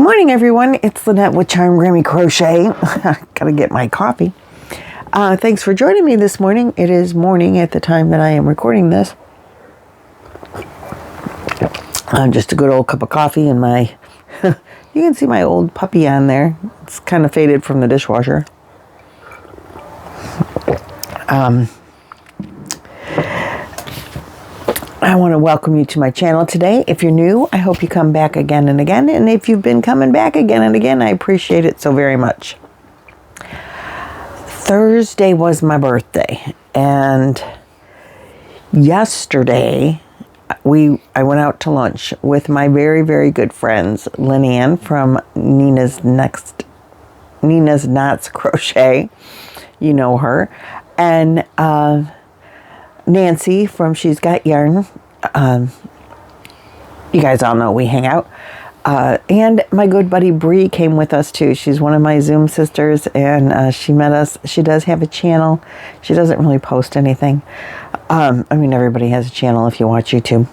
morning, everyone. It's Lynette with Charm Grammy Crochet. Gotta get my coffee. Thanks for joining me this morning. It is morning at the time that I am recording this. Just a good old cup of coffee and my... you can see my old puppy on there. It's kind of faded from the dishwasher. I want to welcome you to my channel today. If you're new, I hope you come back again and again. And if you've been coming back again and again, I appreciate it so very much. Thursday was my birthday. And yesterday, I went out to lunch with my very, very good friends, Lynanne from Nina's Knots Crochet. You know her. And Nancy from She's Got Yarn. You guys all know we hang out. And my good buddy Bree came with us too. She's one of my Zoom sisters, and she met us. She does have a channel. She doesn't really post anything. I mean, everybody has a channel if you watch YouTube.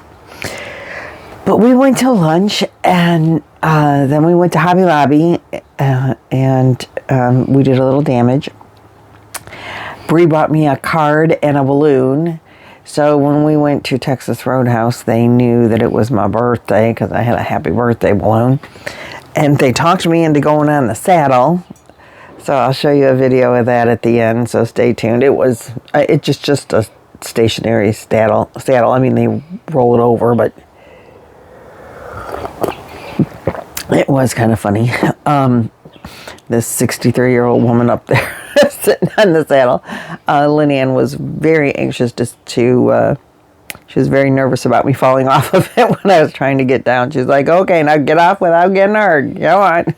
But we went to lunch, and then we went to Hobby Lobby, and we did a little damage. Bree bought me a card and a balloon. So when we went to Texas Roadhouse, they knew that it was my birthday because I had a happy birthday balloon. And they talked me into going on the saddle. So I'll show you a video of that at the end, so stay tuned. It's just a stationary saddle. I mean, they roll it over, but it was kind of funny. This 63-year-old woman up there sitting on the saddle. Lynanne was very anxious she was very nervous about me falling off of it when I was trying to get down. She's like, okay, now get off without getting hurt. Go on.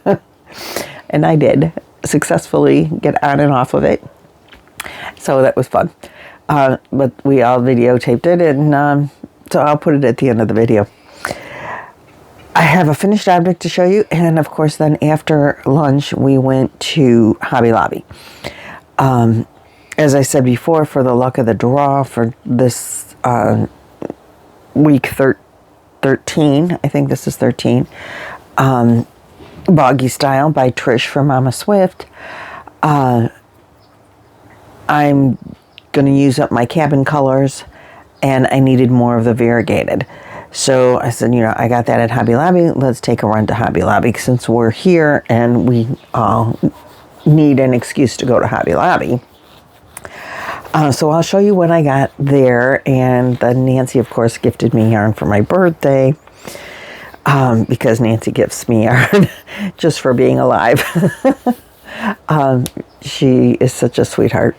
And I did successfully get on and off of it. So that was fun. But we all videotaped it, and so I'll put it at the end of the video. I have a finished object to show you, and of course then after lunch we went to Hobby Lobby. As I said before, for the luck of the draw for this week 13, I think this is 13, Boggy Style by Trish from Mama Swift. I'm going to use up my cabin colors, and I needed more of the variegated. So I said, I got that at Hobby Lobby. Let's take a run to Hobby Lobby since we're here and we all need an excuse to go to Hobby Lobby. So I'll show you what I got there. And then Nancy, of course, gifted me yarn for my birthday because Nancy gifts me yarn just for being alive. She is such a sweetheart.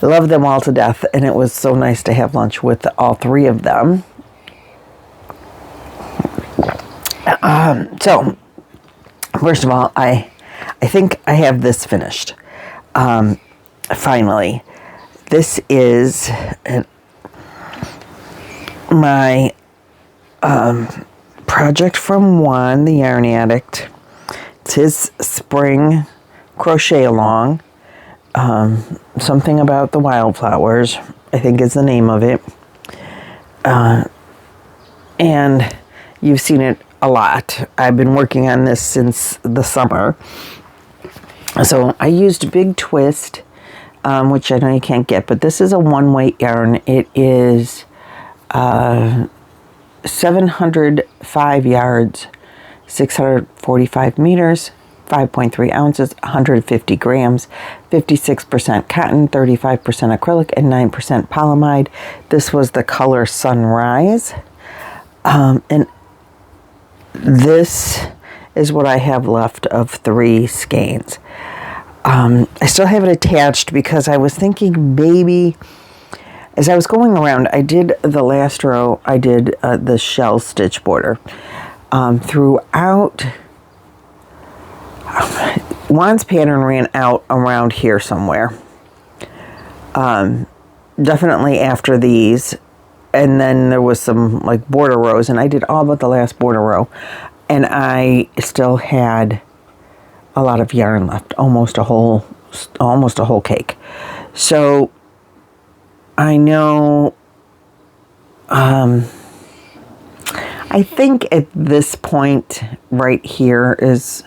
I love them all to death. And it was so nice to have lunch with all three of them. So, first of all, I think I have this finished. Finally, this is my project from Juan, the Yarn Addict. It's his spring crochet along. Something about the wildflowers, I think is the name of it. And you've seen it a lot. I've been working on this since the summer. So I used Big Twist, which I know you can't get, but this is a one-weight yarn. It is 705 yards, 645 meters, 5.3 ounces, 150 grams, 56% cotton, 35% acrylic, and 9% polyamide. This was the color Sunrise. And this is what I have left of 3 skeins. I still have it attached because I was thinking maybe, as I was going around, I did the last row, I did the shell stitch border. Throughout, Juan's pattern ran out around here somewhere. Definitely after these. And then there was some like border rows, and I did all but the last border row. And I still had a lot of yarn left, almost a whole cake. So I know I I think at this point right here is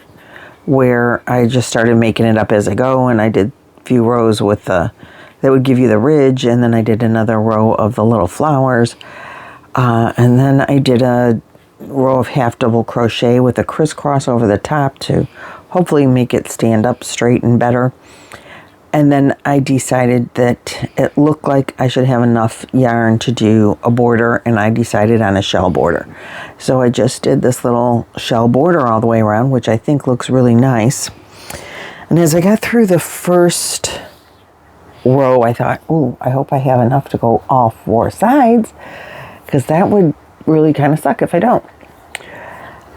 where I just started making it up as I go, and I did a few rows with the, that would give you the ridge, and then I did another row of the little flowers, and then I did a row of half double crochet with a crisscross over the top to hopefully make it stand up straight and better. And then I decided that it looked like I should have enough yarn to do a border, and I decided on a shell border. So I just did this little shell border all the way around, which I think looks really nice. And as I got through the first row, I thought, oh, I hope I have enough to go all 4 sides, because that would really kind of suck if I don't.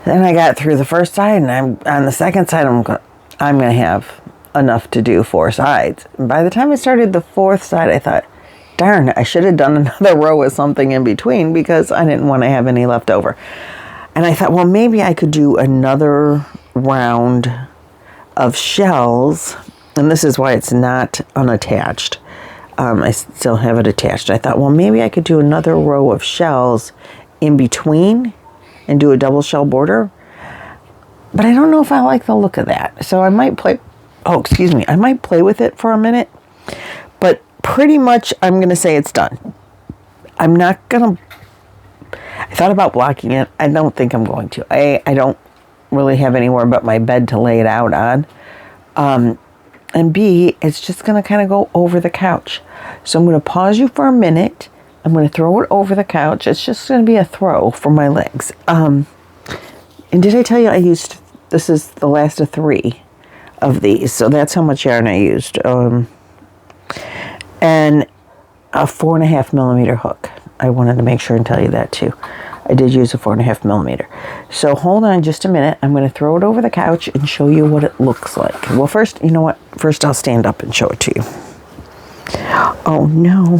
Then I got through the first side, and I'm on the second side, I'm going to have enough to do 4 sides. And by the time I started the 4th side, I thought, darn, I should have done another row with something in between, because I didn't want to have any left over. And I thought, well, maybe I could do another round of shells, and this is why it's not unattached. I still have it attached. I thought, well, maybe I could do another row of shells in between and do a double shell border, but I don't know if I like the look of that. So I might play I might play with it for a minute, but pretty much I'm going to say it's done. I'm not going to, I thought about blocking it. I don't think I'm going to. I don't really have anywhere but my bed to lay it out on. And B, it's just going to kind of go over the couch. So I'm going to pause you for a minute. I'm going to throw it over the couch. It's just going to be a throw for my legs. And did I tell you this is the last of 3 of these, so that's how much yarn I used, and a 4.5 millimeter hook. I wanted to make sure and tell you that too. I did use a 4.5 millimeter. So hold on just a minute. I'm going to throw it over the couch and show you what it looks like. Well, first, you know what? First, I'll stand up and show it to you. Oh no!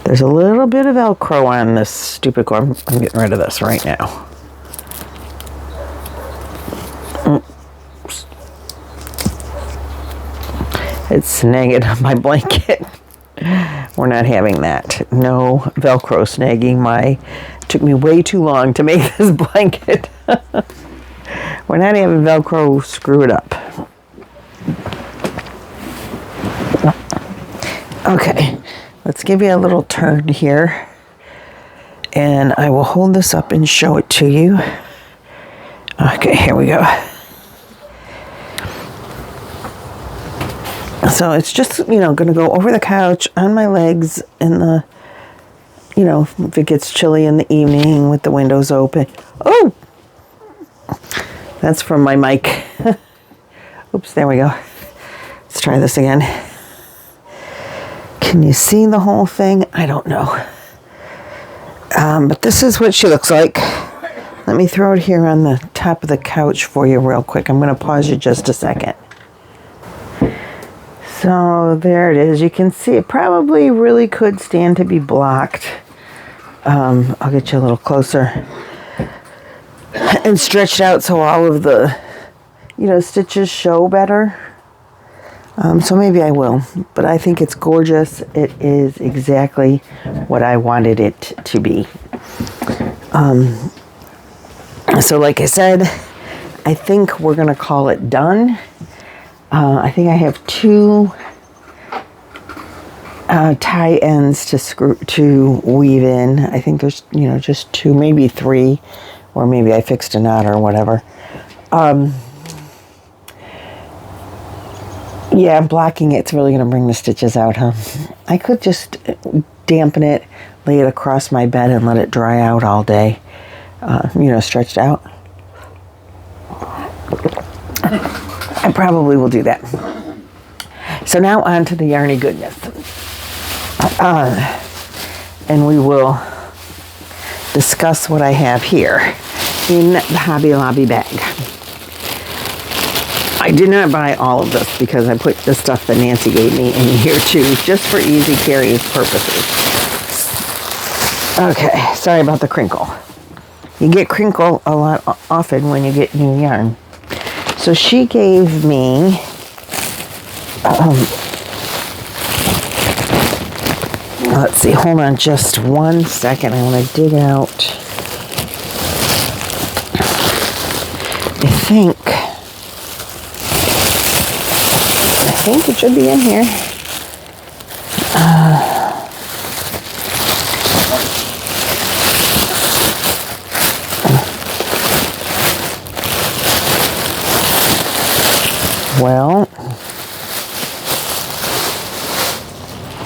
There's a little bit of Velcro on this stupid cord. I'm getting rid of this right now. It's snagging on my blanket. We're not having that. No Velcro snagging it took me way too long to make this blanket. We're not having Velcro screw it up. Okay, let's give you a little turn here. And I will hold this up and show it to you. Okay, here we go. So it's just, going to go over the couch on my legs in the, if it gets chilly in the evening with the windows open. Oh, that's from my mic. Oops, there we go. Let's try this again. Can you see the whole thing? I don't know. But this is what she looks like. Let me throw it here on the top of the couch for you real quick. I'm going to pause you just a second. So there it is. You can see it probably really could stand to be blocked. I'll get you a little closer and stretched out so all of the, stitches show better. So maybe I will, but I think it's gorgeous. It is exactly what I wanted it to be. So like I said, I think we're going to call it done. I think I have 2 tie ends to weave in. I think there's, just 2, maybe 3, or maybe I fixed a knot or whatever. Yeah, blocking it's really going to bring the stitches out, huh? I could just dampen it, lay it across my bed and let it dry out all day, stretched out. I probably will do that. So now on to the yarny goodness. And we will discuss what I have here in the Hobby Lobby bag. I did not buy all of this because I put the stuff that Nancy gave me in here too, just for easy carry purposes. Okay, sorry about the crinkle. You get crinkle a lot often when you get new yarn. So she gave me Let's see, hold on just 1 second. I want to dig out. I think it should be in here. Well,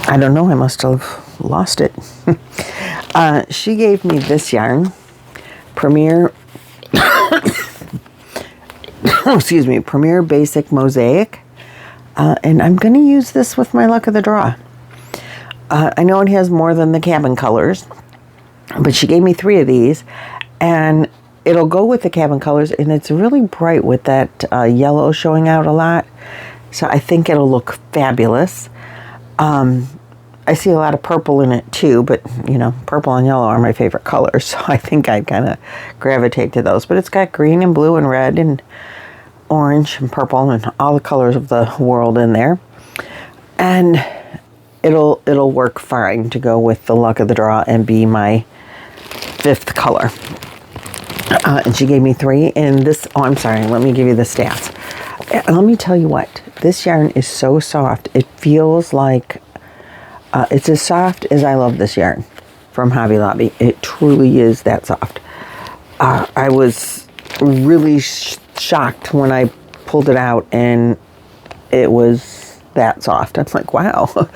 I don't know. I must have lost it. She gave me this yarn, Premier, excuse me, Premier Basic Mosaic. And I'm going to use this with my luck of the draw. I know it has more than the cabin colors, but she gave me 3 of these, and it'll go with the cabin colors, and it's really bright with that yellow showing out a lot. So I think it'll look fabulous. I see a lot of purple in it too, but you know, purple and yellow are my favorite colors, so I think I'd kind of gravitate to those. But it's got green and blue and red and orange and purple and all the colors of the world in there, and it'll work fine to go with the luck of the draw and be my 5th color. And she gave me 3, and this, oh, I'm sorry, let me give you the stats. Let me tell you what, this yarn is so soft. It feels like it's as soft as I love this yarn from Hobby Lobby. It truly is that soft. I was really shocked when I pulled it out and it was that soft. I'm like, wow.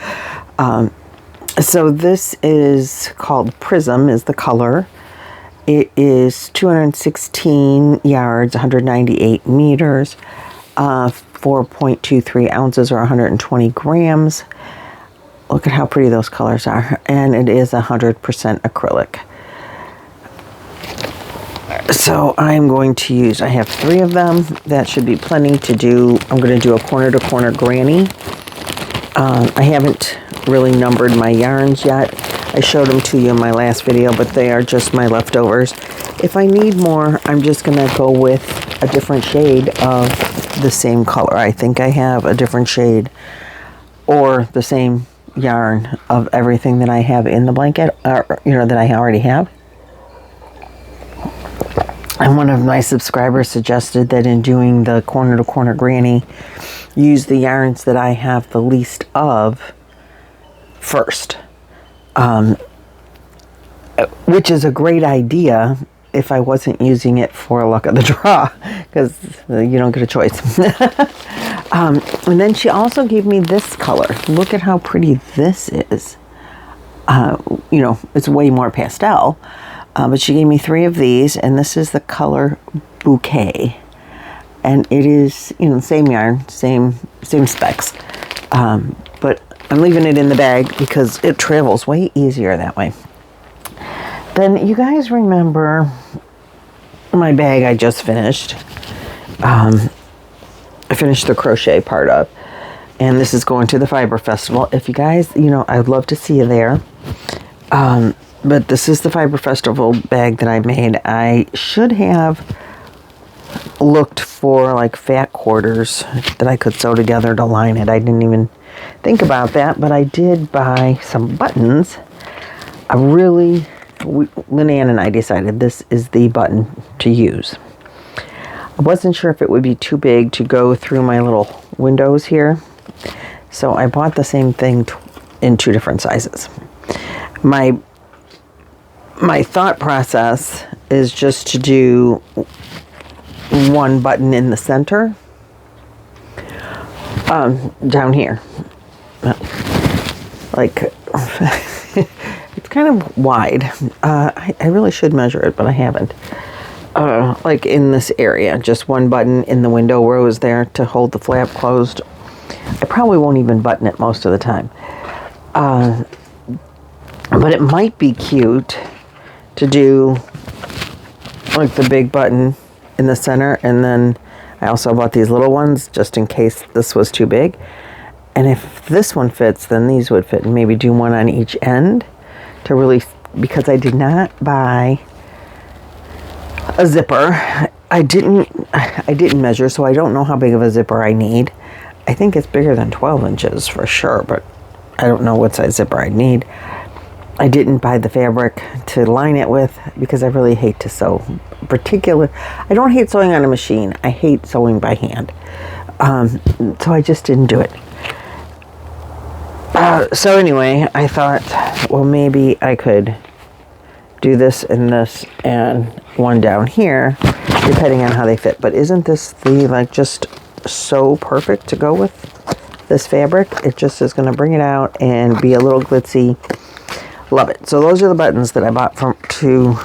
So this is called Prism, is the color. It is 216 yards, 198 meters, 4.23 ounces or 120 grams. Look at how pretty those colors are. And it is 100% acrylic. So I'm going to use, I have 3 of them. That should be plenty to do. I'm going to do a corner to corner granny. I haven't really numbered my yarns yet. I showed them to you in my last video, but they are just my leftovers. If I need more, I'm just going to go with a different shade of the same color. I think I have a different shade or the same yarn of everything that I have in the blanket, you know, that I already have. And one of my subscribers suggested that in doing the corner to corner granny, use the yarns that I have the least of first. Which is a great idea if I wasn't using it for luck of the draw, because you don't get a choice. And then she also gave me this color. Look at how pretty this is. You know, it's way more pastel. But she gave me 3 of these, and this is the color Bouquet. And it is, you know, the same yarn, same specs. But I'm leaving it in the bag because it travels way easier that way. Then you guys remember my bag I just finished. I finished the crochet part of. And this is going to the Fiber Festival. If you guys, you know, I'd love to see you there. But this is the Fiber Festival bag that I made. I should have looked for like fat quarters that I could sew together to line it. I didn't even think about that, but I did buy some buttons. Lynanne and I decided this is the button to use. I wasn't sure if it would be too big to go through my little windows here, so I bought the same thing in 2 different sizes. My thought process is just to do 1 button in the center, down here, like it's kind of wide. I really should measure it, but I haven't. Like in this area, just 1 button in the window rows there to hold the flap closed. I probably won't even button it most of the time, but it might be cute to do like the big button in the center, and then I also bought these little ones just in case this was too big. And if this one fits, then these would fit, and maybe do 1 on each end to really, because I did not buy a zipper. I didn't measure, so I don't know how big of a zipper I need. I think it's bigger than 12 inches for sure, but I don't know what size zipper I need. I didn't buy the fabric to line it with because I really hate to sew. I don't hate sewing on a machine. I hate sewing by hand. So I just didn't do it. So anyway, I thought, well, maybe I could do this and one down here, depending on how they fit. But isn't this just so perfect to go with this fabric? It just is going to bring it out and be a little glitzy. Love it. So those are the buttons that I bought to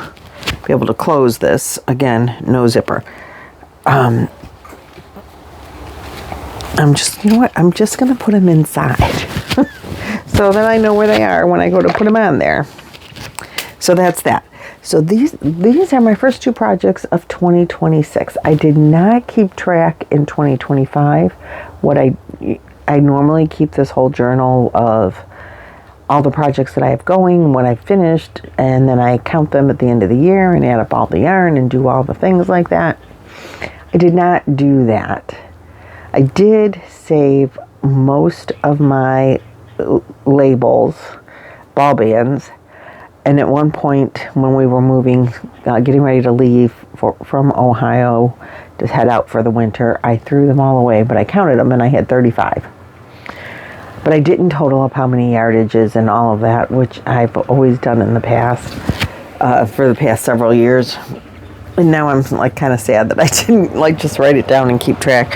be able to close this. Again, no zipper. I'm just going to put them inside. So then I know where they are when I go to put them on there. So that's that. So these are my first 2 projects of 2026. I did not keep track in 2025. What I normally keep this whole journal of all the projects that I have going, what I've finished, and then I count them at the end of the year and add up all the yarn and do all the things like that. I did not do that. I did save most of my labels, ball bands, and at one point when we were moving, getting ready to leave from Ohio to head out for the winter, I threw them all away, but I counted them and I had 35. But I didn't total up how many yardages and all of that, which I've always done in the past, for the past several years. And now I'm kind of sad that I didn't just write it down and keep track.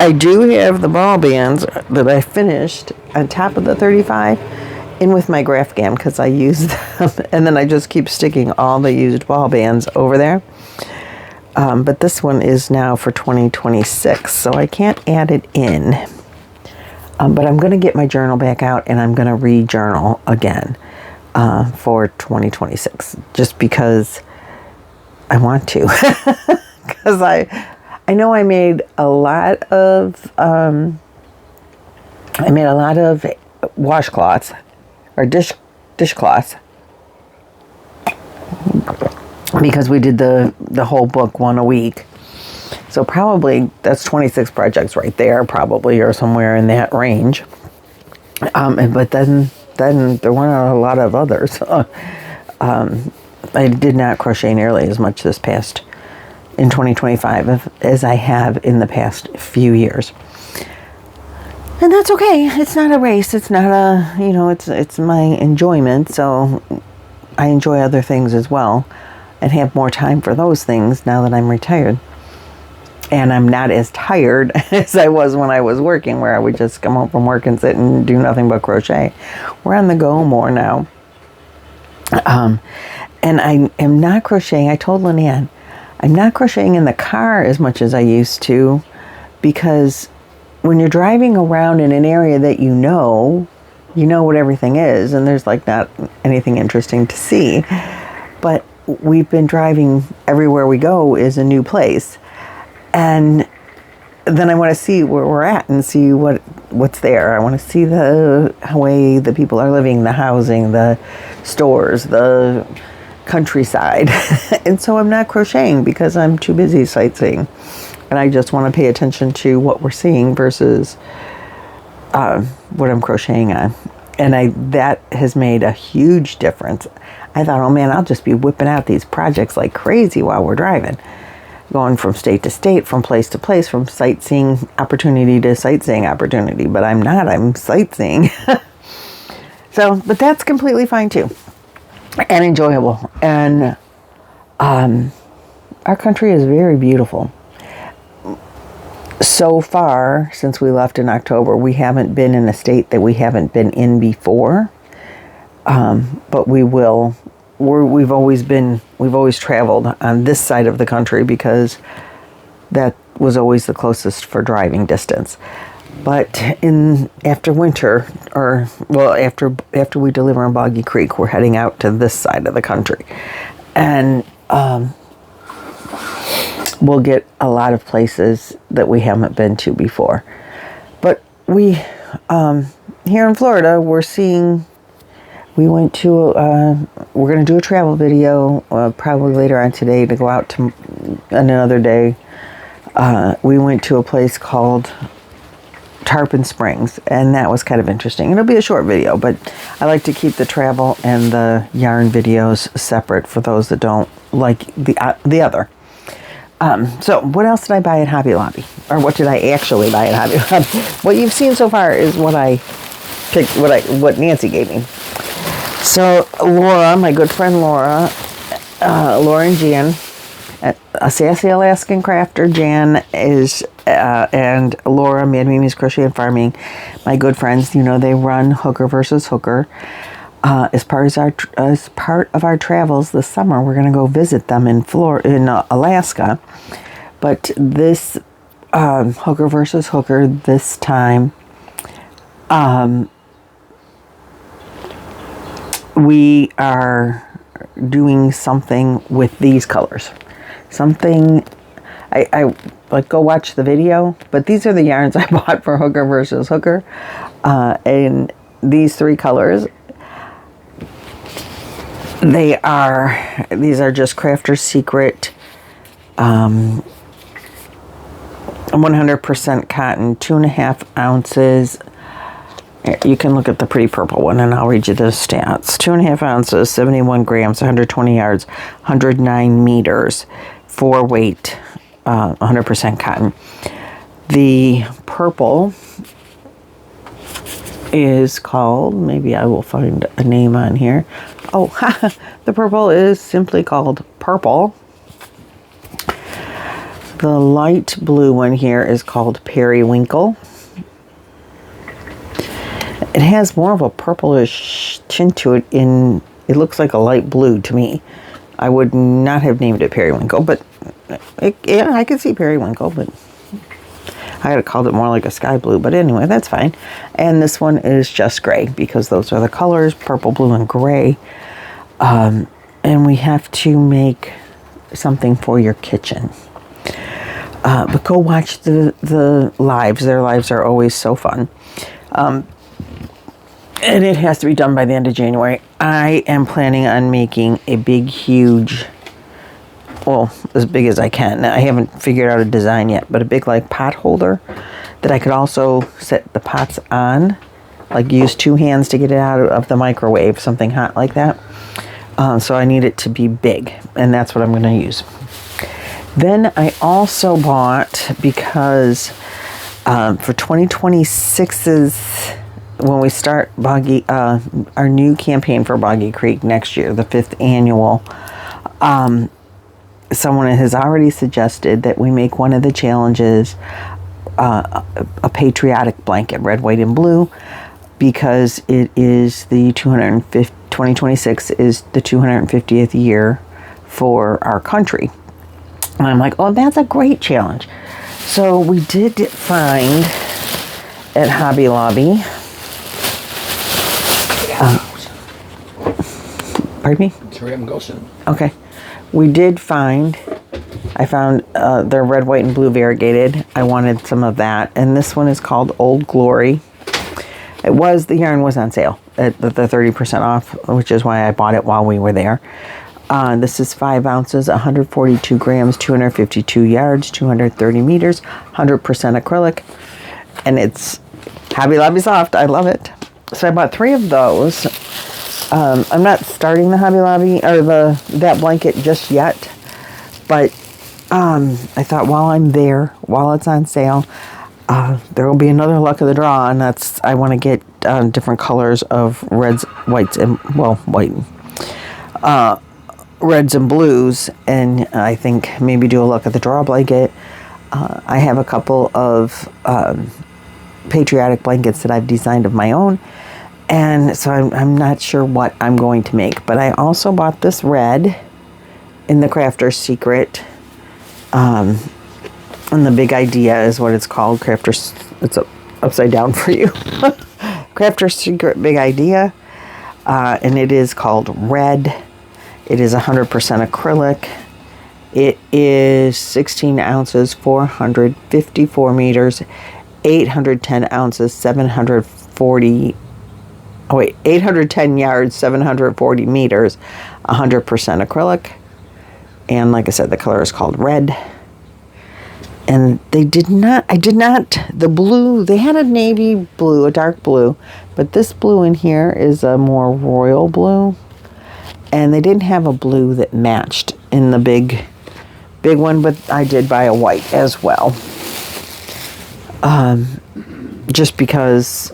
I do have the ball bands that I finished on top of the 35 in with my graph gam because I use them, and then I just keep sticking all the used ball bands over there. But this one is now for 2026, so I can't add it in. But I'm going to get my journal back out and I'm going to re-journal again for 2026, just because I want to. Because I know I made a lot of washcloths or dishcloths because we did the whole book, one a week. So probably that's 26 projects right there, probably, or somewhere in that range. But then there weren't a lot of others. I did not crochet nearly as much this past in 2025 as I have in the past few years. And that's okay. It's not a race. It's not it's my enjoyment. So I enjoy other things as well and have more time for those things now that I'm retired. And I'm not as tired as I was when I was working, where I would just come home from work and sit and do nothing but crochet. We're on the go more now. And I am not crocheting. I told Lynanne, I'm not crocheting in the car as much as I used to, because when you're driving around in an area that you know what everything is, and there's not anything interesting to see. But we've been driving everywhere we go is a new place. And then I want to see where we're at and see what's there. I want to see the way the people are living, the housing, the stores, the countryside. And so I'm not crocheting because I'm too busy sightseeing. And I just want to pay attention to what we're seeing versus what I'm crocheting on. And that has made a huge difference. I thought, oh man, I'll just be whipping out these projects like crazy while we're driving. Going from state to state, from place to place, from sightseeing opportunity to sightseeing opportunity. But I'm not, I'm sightseeing. But that's completely fine too. And enjoyable. And our country is very beautiful. So far, since we left in October, we haven't been in a state that we haven't been in before. But we will. We've always traveled on this side of the country because that was always the closest for driving distance. But after winter, after we deliver in Boggy Creek, we're heading out to this side of the country, and we'll get a lot of places that we haven't been to before. But we here in Florida, we're going to do a travel video probably later on today to go out to another day. We went to a place called Tarpon Springs, and that was kind of interesting. It'll be a short video, but I like to keep the travel and the yarn videos separate for those that don't like the other. So what else did I buy at Hobby Lobby? Or what did I actually buy at Hobby Lobby? What you've seen so far is what I picked, what Nancy gave me. So Laura, my good friend Laura and Jan, a sassy Alaskan crafter. Jan is, and Laura, Mad Mimi's Crochet and Farming, my good friends. You know, they run Hooker versus Hooker. As part of our travels this summer, we're going to go visit them in Alaska. But this Hooker versus Hooker this time, we are doing something with these colors. Something, I like, go watch the video, but these are the yarns I bought for Hooker versus Hooker. And these three colors, these are just Crafter's Secret 100% cotton, 2.5 ounces. You can look at the pretty purple one and I'll read you the stats. 2.5 ounces, 71 grams, 120 yards, 109 meters, 4 weight, 100% cotton. The purple is called, maybe I will find a name on here. Oh, the purple is simply called Purple. The light blue one here is called Periwinkle. It has more of a purplish tint to it. It looks like a light blue to me. I would not have named it Periwinkle, but yeah, I could see Periwinkle, but I would have called it more like a sky blue, but anyway, that's fine. And this one is just gray because those are the colors, purple, blue, and gray. And we have to make something for your kitchen. But go watch the lives. Their lives are always so fun. And it has to be done by the end of January. I am planning on making a big, huge, well, as big as I can. I haven't figured out a design yet, but a big, like, pot holder that I could also set the pots on. Like, use 2 hands to get it out of the microwave, something hot like that. So I need it to be big, and that's what I'm going to use. Then I also bought, because for 2026's, when we start our new campaign for Boggy Creek next year, the 5th annual, someone has already suggested that we make one of the challenges a patriotic blanket, red, white, and blue, because it is the 2026 is the 250th year for our country. And I'm like, oh, that's a great challenge. So we did find at Hobby Lobby. Pardon me? Hurry up and go soon. Okay. I found their red, white, and blue variegated. I wanted some of that. And this one is called Old Glory. The yarn was on sale at the 30% off, which is why I bought it while we were there. This is 5 ounces, 142 grams, 252 yards, 230 meters, 100% acrylic. And it's Hobby Lobby soft. I love it. So I bought 3 of those. I'm not starting the Hobby Lobby or that blanket just yet, but I thought while I'm there, while it's on sale, there will be another luck of the draw, and I want to get different colors of reds, whites, and reds and blues, and I think maybe do a luck of the draw blanket. I have a couple of patriotic blankets that I've designed of my own. And so I'm not sure what I'm going to make. But I also bought this red in the Crafter's Secret. And the Big Idea is what it's called. It's upside down for you. Crafter's Secret Big Idea. And it is called Red. It is 100% acrylic. It is 16 ounces, 454 meters, 810 ounces, 810 yards, 740 meters, 100% acrylic. And like I said, the color is called Red. And I did not, the blue, they had a navy blue, a dark blue, but this blue in here is a more royal blue. And they didn't have a blue that matched in the big one, but I did buy a white as well. Just because,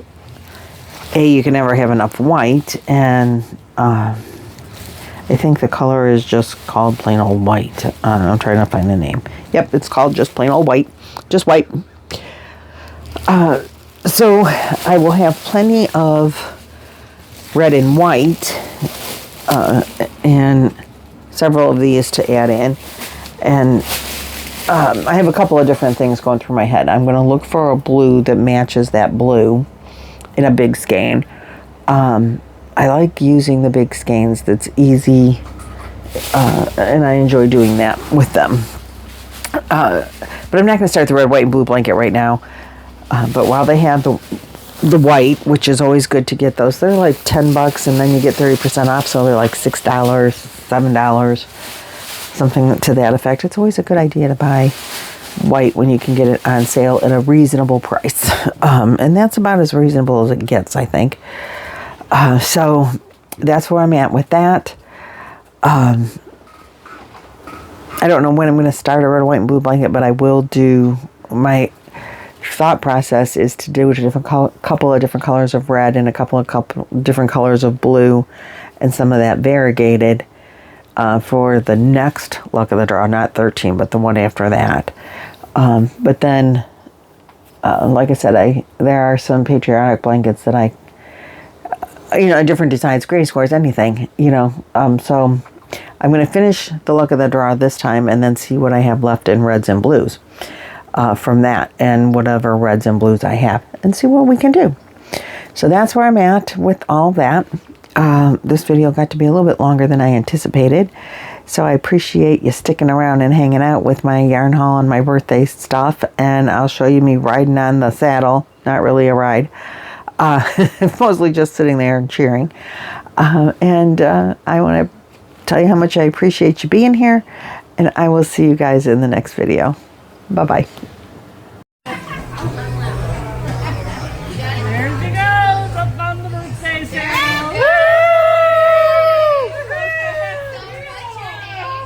you can never have enough white, and I think the color is just called plain old white. I'm trying to find the name. Yep, it's called just plain old white. Just white. So I will have plenty of red and white, and several of these to add in. And I have a couple of different things going through my head. I'm going to look for a blue that matches that blue in a big skein. I like using the big skeins. That's easy, and I enjoy doing that with them. But I'm not going to start the red, white, and blue blanket right now. But while they have the white, which is always good to get those, they're like $10, and then you get 30% off, so they're like $6, $7, something to that effect. It's always a good idea to buy white when you can get it on sale at a reasonable price. And that's about as reasonable as it gets, I think. So that's where I'm at with that. I don't know when I'm going to start a red, white, and blue blanket, but I will do. My thought process is to do a couple of different colors of red and a couple of different colors of blue, and some of that variegated for the next luck of the draw, not 13, but the one after that. But then, like I said, there are some patriotic blankets that different designs, gray squares, anything, so I'm going to finish the luck of the draw this time and then see what I have left in reds and blues from that, and whatever reds and blues I have, and see what we can do. So that's where I'm at with all that. This video got to be a little bit longer than I anticipated, so I appreciate you sticking around and hanging out with my yarn haul and my birthday stuff, and I'll show you me riding on the saddle. Not really a ride. Mostly just sitting there and cheering. And I want to tell you how much I appreciate you being here, and I will see you guys in the next video. Bye-bye. There she goes, up on the birthday sale. Woo!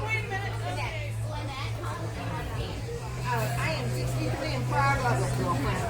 Wait a minute. I am 63 and proud of it, girlfriend.